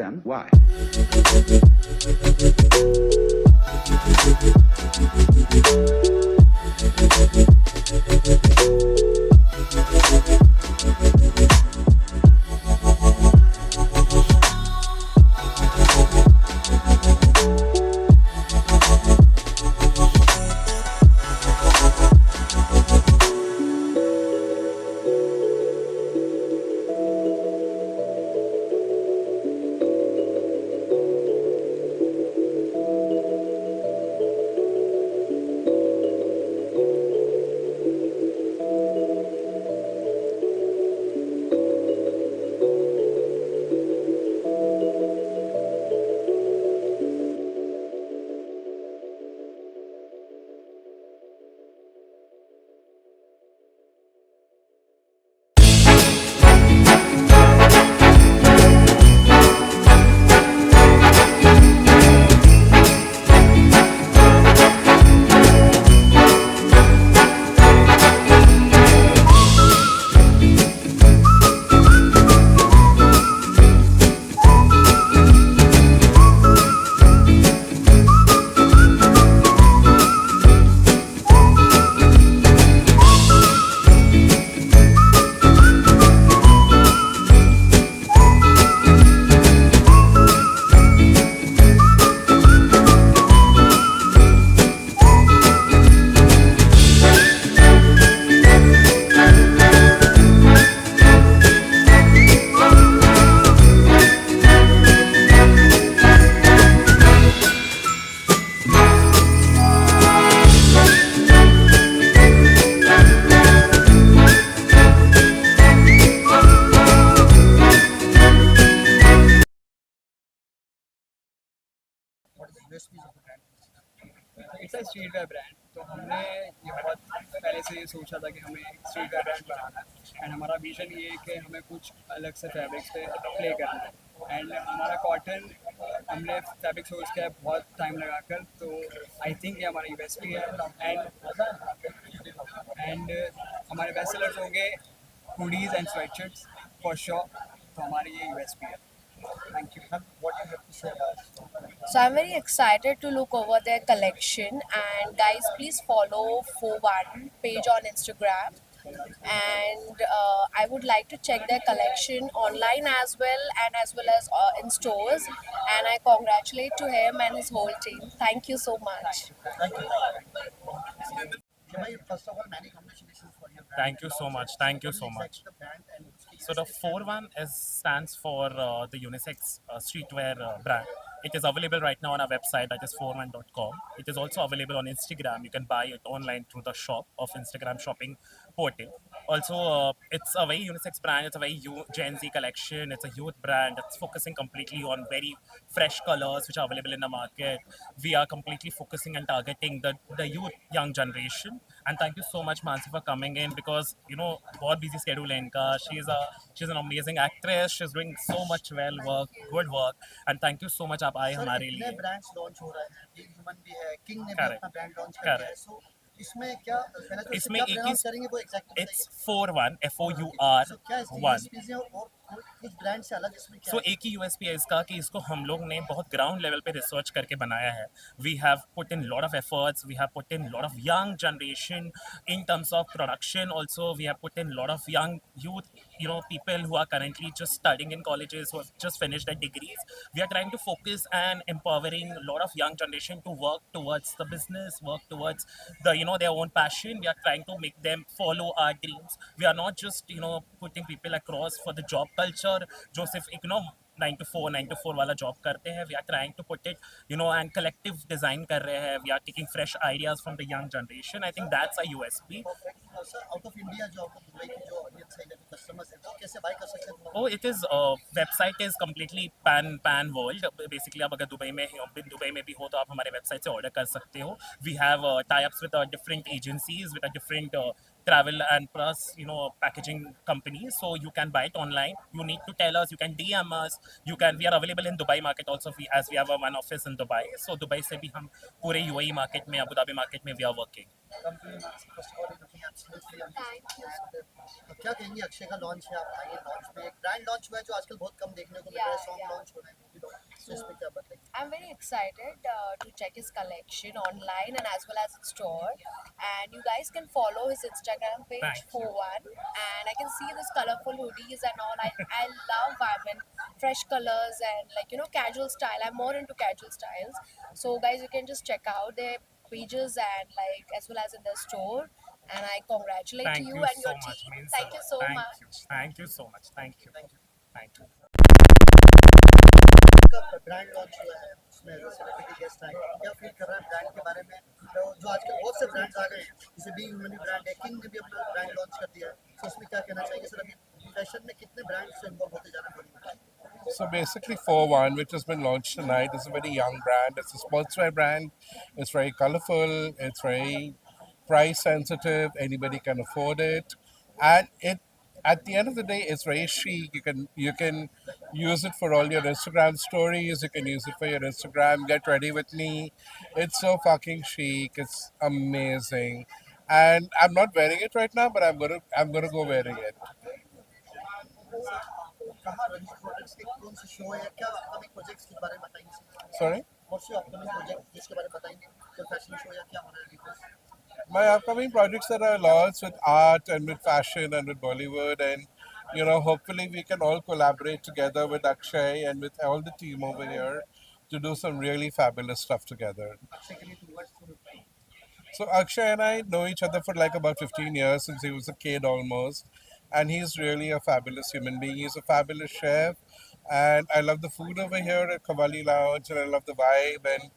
them why. It's a streetwear brand. तो हमने ये बहुत पहले से ये सोचा था कि हमें एक स्ट्रीटवेयर ब्रांड बनाना है एंड हमारा विजन ये है कि हमें कुछ अलग से फैब्रिक्स पे प्ले करना है एंड हमारा कॉटन हमने फैब्रिक सोच किया है बहुत टाइम लगाकर। तो आई थिंक ये हमारा यूएसपी है एंड हमारे बेस्ट सेलर्स होंगे hoodies and sweatshirts for sure. तो हमारी ये यूएसपी है। Thank you. So I'm very excited to look over their collection, and guys, please follow 41 page on Instagram, and I would like to check their collection online as well, and as well as in stores, and I congratulate to him and his whole team. Thank you so much. First of all, many congratulations for your brand. Thank you so much. Thank you so much. The brand and So the 41 stands for the unisex streetwear brand. It is available right now on our website, that is 41.com. It is also available on Instagram. You can buy it online through the shop of Instagram shopping portal. Also, it's a very unisex brand. It's a very Gen Z collection. It's a youth brand. It's focusing completely on very fresh colors which are available in the market. We are completely focusing and targeting the youth, young generation. And thank you so much, Mansi, for coming in, because बहुत busy schedule है इनका. She's an amazing actress. She's doing so much good work. And thank you so much आप आए हमारे इतने लिए. Brands launch हो रहे हैं, बिग ह्यूमन भी है, किंग ने भी Correct. अपना ब्रांड लॉन्च कर दिया है। Correct. सो इसमें क्या पहले तो इसमें क्या एक ही प्रनाउंस करेंगे वो एग्जैक्ट it's 41 FOUR सो क्या इसकी 1. यूएसपीज है और कुछ ब्रांड से अलग इसमें क्या सो है? एक ही यूएसपी है इसका कि इसको हम लोग ने बहुत ग्राउंड लेवल पे रिसर्च करके बनाया है. We have put in lot of efforts, we have put in lot of young generation in terms of production. Also we have put in lot of young youth, people who are currently just studying in colleges, who have just finished their degrees. We are trying to focus and empowering a lot of young generation to work towards the business, work towards their own passion. We are trying to make them follow our dreams. We are not just putting people across for the job culture जो सिर्फ एक 9 to 4 वाला job करते हैं. We are trying to put it and collective design कर रहे हैं. We are taking fresh ideas from the young generation. I think that's a USP. Sir out of India जो आपको दुबई की जो ऑडियंस है, जो कस्टमर्स है, वो कैसे बाय कर सकते हैं? Oh, it is website is completely pan world. Basically, आप अगर दुबई में भी हो तो आप हमारे वेबसाइट से ऑर्डर कर सकते हो. We have tie-ups with different agencies, with a different travel and plus packaging companies, so you can buy it online. You need to tell us, you can DM us, we are available in Dubai market also, as we have one office in Dubai. So Dubai से भी हम पूरे UAE market में, Abu Dhabi market में we are working. क्या कहेंगे, अक्षय का launch है, आप आइए लॉन्च में एक ब्रांड लॉन्च हुआ है जो आजकल बहुत कम देखने को मिल रहा है, सॉन्ग लॉन्च हो रहे हैं, तो इस पे क्या बताएंगे? I'm very excited to check his collection online and as well as in store. And you guys can follow his Instagram page Thank you. for one. And I can see this colorful hoodies and all. I love fresh colors and like casual style. I'm more into casual styles. So guys, you can just check out their pages and like as well as in the store. And I congratulate Thank you you and so your much. team. Means Thank a you lot. so Thank much. you. Thank you so much. Thank you. Thank you. का brand launch हुआ है, उसमें celebrity guest आए, क्या feel कर रहा है brand के बारे में? तो जो आजकल बहुत से ब्रांड्स आ गए हैं, जैसे बी ह्यूमन ब्रांड है, किंग ने भी अपना ब्रांड लॉन्च कर दिया है, तो उसमें क्या कहना चाहिए सर? अभी फैशन में कितने ब्रांड्स इन्वॉल्व होते जा रहे हैं बॉलीवुड में? So basically, 4-1, which has been launched tonight, is a very young brand. It's a sportswear brand. It's very colorful. It's very price sensitive. Anybody can afford it, and it. At the end of the day, it's very chic. You can use it for all your Instagram stories. You can use it for your Instagram. Get ready with me. It's so fucking chic. It's amazing, and I'm not wearing it right now, but I'm gonna go wearing it. कहाँ running projects के कौन से show है, क्या upcoming projects के बारे में बताएंगे? Sorry. What's your upcoming project जिसके बारे में बताएंगे? कोई फैशन शो या क्या हो रहा है अभी? My upcoming projects that are lots with art and with fashion and with Bollywood, and hopefully we can all collaborate together with Akshay and with all the team over here to do some really fabulous stuff together. Akshay के लिए two words So Akshay and I know each other for like about 15 years since he was a kid almost, and he's really a fabulous human being. He's a fabulous chef, and I love the food over here at Kavali Lounge, and I love the vibe. And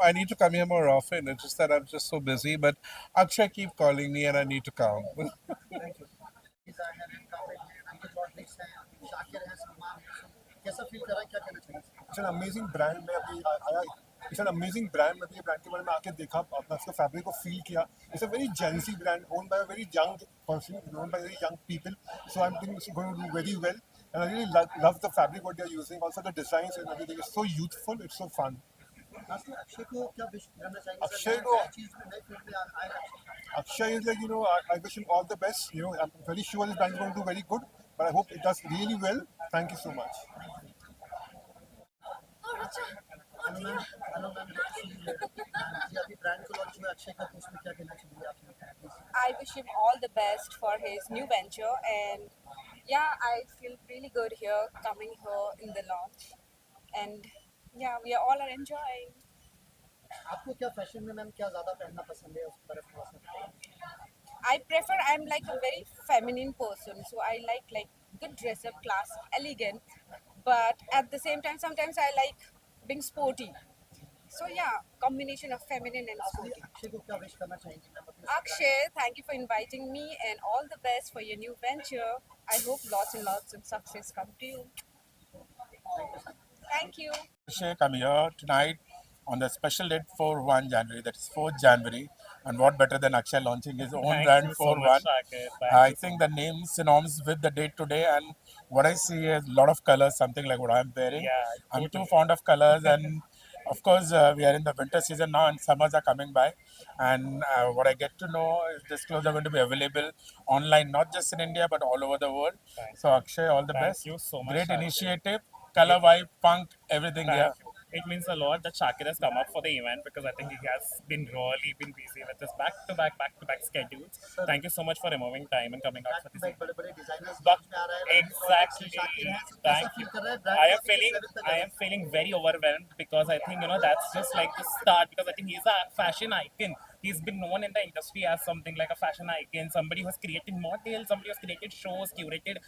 I need to come here more often. It's just that I'm just so busy. But Akshay keep calling me, and I need to come. Thank you. Designer हैं, काफी हैं, रंजीत रॉड्रिक्स हैं, शाकिर हैं, सलमान हैं, कैसा feel कर रहा है, क्या कहना चाहिए? इट्स एन अमेजिंग ब्रांड में अभी आया। इट्स एन अमेजिंग ब्रांड में भी ब्रांड के बारे में आके देखा, अपना उसका फैब्रिक को फील किया। It's a very Gen Z brand owned by a very young person, owned by very young people, so I am thinking it's going to do very well and I really love the fabric what they are using, also the designs and everything is so youthful, it's so fun. Last में अक्षय को क्या wish करना चाहिए? अक्षय को- नई चीज में नई फील्ड में आएगा Akshay. Akshay is like, I wish him all the best. I'm very sure this brand is going to do very good, but I hope it does really well. Thank you so much. Hello ma'am, hello ma'am, जी अभी brand को launch हुआ अक्षय का, तो उसमें क्या कहना चाहिए आप? I wish him all the best for his new venture, and yeah, I feel really good here coming here in the launch, and yeah, we are all are enjoying. आपको क्या फैशन में मैम क्या ज़्यादा पहनना पसंद है, उसके बारे में थोड़ा सा बताइए। I'm like a very feminine person, so I like good dress up, class, elegant, but at the same time sometimes I like being sporty. So yeah, combination of feminine and sporty. Akshay को क्या wish करना चाहेंगे ma'am अपने? Akshay, thank you for inviting me, and all the best for your new venture. I hope lots and lots of success come to you. Thank you. Sheikh, I'm here tonight on the special date for 1 January, that is 4th January. And what better than Akshay launching his own Thank brand you so 4-1. much, Shakir. Thank I you so think the name synonyms with the date today, and what I see is a lot of colors, something like what I'm wearing. Yeah, I'm too totally. fond of colors, and of course, we are in the winter season now, and summers are coming by. And what I get to know is these clothes are going to be available online, not just in India, but all over the world. Thank So, Akshay, all the Thank best. you so much, Great Shakir. initiative, color vibe, punk, everything here. Thank you. It means a lot that Shakir has come up for the event because I think he has been really busy with his back-to-back schedules. Thank you so much for removing time and coming out for this event. बड़े-बड़े designers But में आ रहा है, exactly, Shakir हैं, तो कैसा thank feel you. कर रहा है? I brand am feeling very overwhelmed because I think that's just like the start, because I think he's a fashion icon. He's been known in the industry as something like a fashion icon, somebody who has created models, somebody who has created shows, curated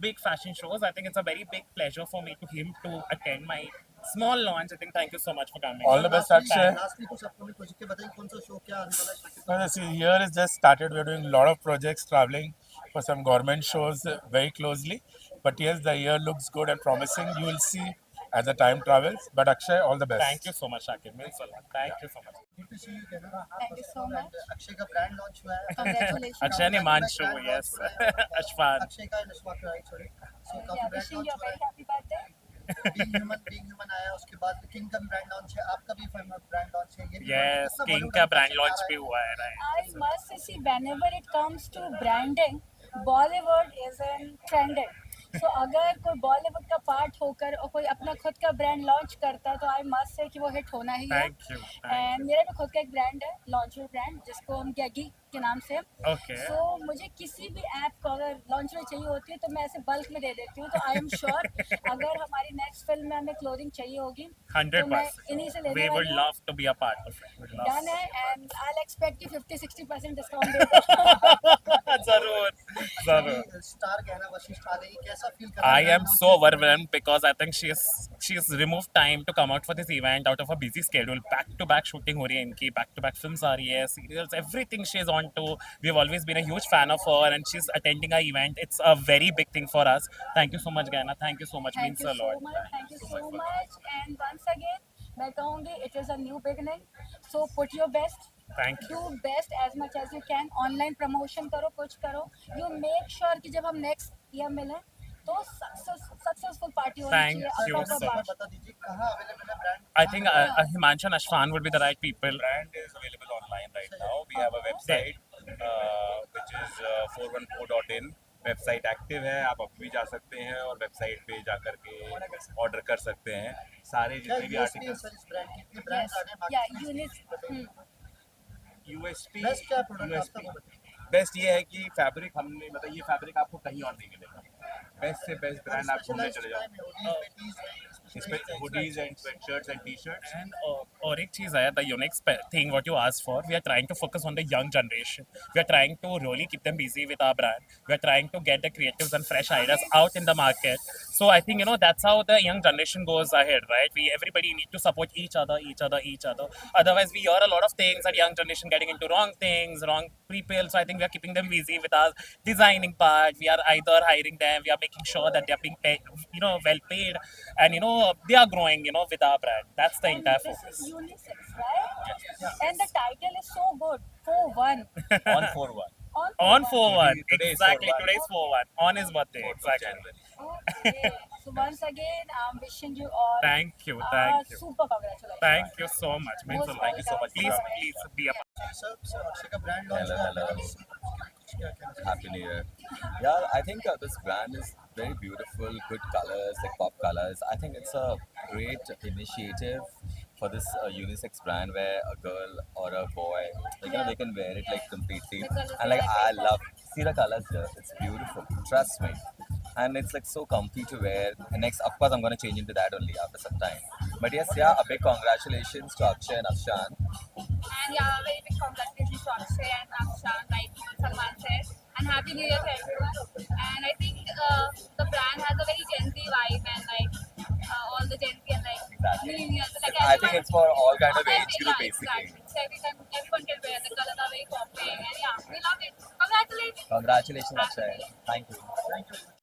big fashion shows. I think it's a very big pleasure for me to attend my small launch. I think thank you so much for coming. All the best, Akshay. Last में कुछ upcoming project के बताइए, कौन सा show क्या आने वाला है Shakir? Well, this year is just started. We're doing a lot of projects, traveling for some government shows very closely. But yes, the year looks good and promising. You will see as the time travels. But Akshay, all the best. Thank you so much, Shakir. Means a lot. Thank you so much. Good to see you again. Thank you so much. Akshay का brand launch हुआ है। Congratulations. Akshay and Himanshu, yes. Ashfan. Akshay का नशवाक right, sorry. सो काफी Yeah, brand wishing you launch a हुआ very है। happy birthday. Being human आया, उसके बाद किंग का भी ब्रांड लॉन्च है, आपका भी ब्रांड लॉन्च है। ये भी Yes, कितना King बड़ा का फंक्शन brand आ launch रहा है। भी हुआ है, right? I must say, whenever it comes to branding, Bollywood is in trending. सो अगर कोई बॉलीवुड का पार्ट होकर और कोई अपना खुद का ब्रांड लॉन्च करता है तो आई मस्ट से कि वो हिट होना ही है. Thank you. एंड मेरा भी खुद का एक ब्रांड है, लॉन्चर ब्रांड, जिसको हम गैगी के नाम से. Okay. सो मुझे किसी भी ऐप को अगर लॉन्चर चाहिए होती है तो मैं ऐसे बल्क में दे देती हूँ. तो आई एम श्योर अगर हमारी नेक्स्ट फिल्म में हमें क्लोथिंग चाहिए होगी तो मैं 100%. इन्हीं से We लेने would वाली हूँ. love to be a part of it. We'd love. Done है एंड आई एक्सपेक्ट कि 50-60% डिस्काउंट देगा. जरूर जरूर. स्टार कहना वशिष्ठ आ गई, कैसा फील कर रहा I है am so overwhelmed because I think she's removed time to come out for this event out of a busy schedule. Back to back shooting हो रही है इनकी, back to back films आ रही है, serials, everything she's on to. We've always been a huge fan of her and she's attending our event. It's a very big thing for us. Thank you so much, Gaina. Thank you so much. Thank Means you a so lot. much. Thank you so much. And once again, मैं कहूँगी it is a new beginning. So put your best. Thank you. Do best as much as you can. Online promotion करो, कुछ करो. You make sure कि जब हम next year मिलें तो successful party होनी Thank चाहिए. you Upper so bar. बता दीजिए कहाँ अवेलेबल है brand? I think Himanshu and Ashfan would be the right people. Brand is available online right now. We have a website which is 414.in. Website active है, आप अभी भी जा सकते हैं और वेबसाइट पे जा करके ऑर्डर कर सकते हैं सारे क्या जितने भी यूएसपी है आर्टिकल्स. सर इस ब्रांड की? इतने ब्रांड्स आ गए Yeah, market unit. USP best क्या प्रोडक्ट आपका वो बताइए. बेस्ट ये है कि फैब्रिक हमने मतलब ये फैब्रिक आपको कहीं और नहीं मिलेगा. बेस्ट से बेस्ट ब्रांड आप ढूंढने चले जाओ. इसमें hoodies and sweatshirts and T shirts. And और एक चीज़ है, the unique thing what you asked for, we are trying to focus on the young generation. We are trying to really keep them busy with our brand. We are trying to get the creatives and fresh ideas out in the market. So I think that's how the young generation goes ahead, right? Everybody need to support each other. Otherwise, we hear a lot of things that young generation getting into wrong things, wrong people. So I think we are keeping them busy with our designing part. We are either hiring them, we are making sure that they are being paid, well paid, and they are growing, with our brand. That's the entire This focus. is unisex, right? And the title is so good. 4-1. On 4/1. On 4/1, Today is exactly. 4/1. Today's 4/1. On his birthday, 4th of exactly. January. Okay. So once again, I'm wishing you all Thank you, thank you, super congratulations. thank you so much. Means a lot. Thank you so much. Please be a part. Sir Akshay का brand launch Hello, hello. क्या कहना चाहिए? Happy New Year. Yeah, I think this brand is very beautiful, good colors, like pop colors. I think it's a great initiative for this unisex brand where a girl or a boy, they can wear it like completely. And like I love, see the colors here, it's beautiful. Trust me. And it's like so comfy to wear. And next, of course, I'm gonna change into that only after some time. But yes, yeah, a big congratulations to Akshay and Afshan. And yeah, very big congratulations to Akshay and Akshan, like Salman said. And Happy New Year to everyone. And I think the brand has a very Gen Z vibe and like all the Gen Z and like Exactly. millennials. Like I think it's for all kind of age everyone, group yeah, basically. exactly. So everyone can wear. The colors are very popping and yeah, we love it. Congratulations. Congratulations, Akshay. Thank you. Thank you.